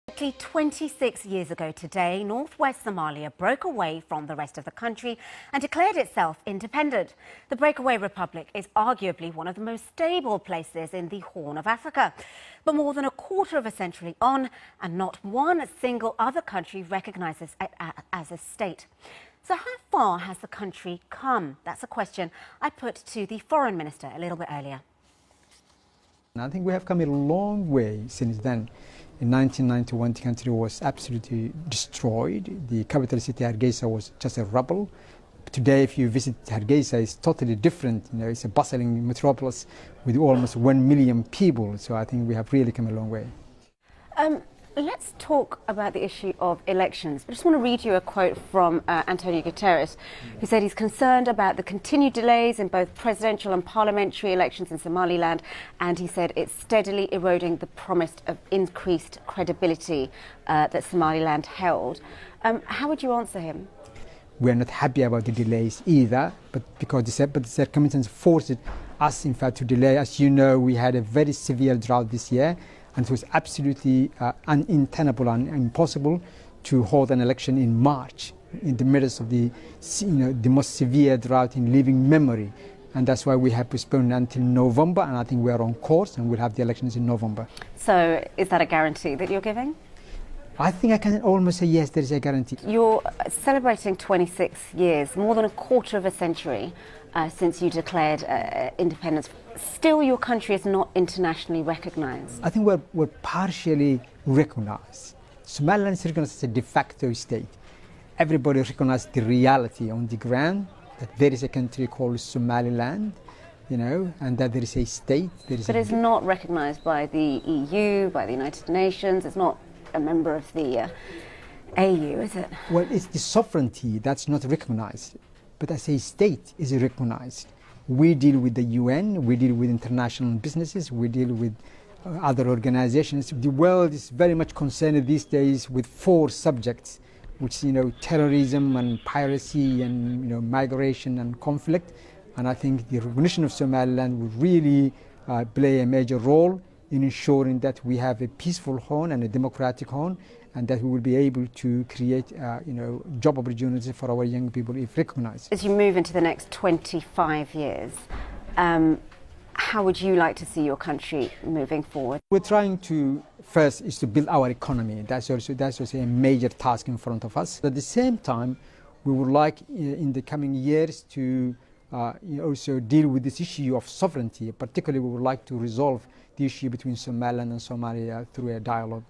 Exactly 26 years ago today, northwest Somalia broke away from the rest of the country and declared itself independent. The breakaway republic is arguably one of the most stable places in the Horn of Africa. But more than a quarter of a century on, and not one single other country recognizes it as a state. So how far has the country come? That's a question I put to the foreign minister a little bit earlier. I think we have come a long way since then. In 1991, the country was absolutely destroyed. The capital city, Hargeisa, was just a rubble. Today, if you visit Hargeisa, it's totally different. You know, it's a bustling metropolis with almost 1 million people. So I think we have really come a long way. Let's talk about the issue of elections. I just want to read you a quote from Antonio Guterres, who said he's concerned about the continued delays in both presidential and parliamentary elections in Somaliland, and he said it's steadily eroding the promise of increased credibility that Somaliland held. How would you answer him? We are not happy about the delays either, but because the circumstances forced us, in fact, to delay. As you know, we had a very severe drought this year, and it was absolutely untenable and impossible to hold an election in March, in the midst of the most severe drought in living memory. And that's why we have postponed until November, and I think we are on course, and we'll have the elections in November. So is that a guarantee that you're giving? I think I can almost say yes, there is a guarantee. You're celebrating 26 years, more than a quarter of a century since you declared independence. Still, your country is not internationally recognised. I think we're partially recognised. Somaliland is recognised as a de facto state. Everybody recognizes the reality on the ground, that there is a country called Somaliland, you know, and that there is a state. But it's not recognised by the EU, by the United Nations. It's not a member of the AU, is it? Well, it's the sovereignty that's not recognized, but as a state is recognized. We deal with the UN, we deal with international businesses, we deal with other organizations. The world is very much concerned these days with 4 subjects, which, you know, terrorism and piracy and, you know, migration and conflict. And I think the recognition of Somaliland will really play a major role in ensuring that we have a peaceful Horn and a democratic Horn, and that we will be able to create, job opportunities for our young people if recognized. As you move into the next 25 years, how would you like to see your country moving forward? We're trying to, first, is to build our economy. That's also a major task in front of us. At the same time, we would like in the coming years to also deal with this issue of sovereignty. Particularly, we would like to resolve the issue between Somaliland and Somalia through a dialogue.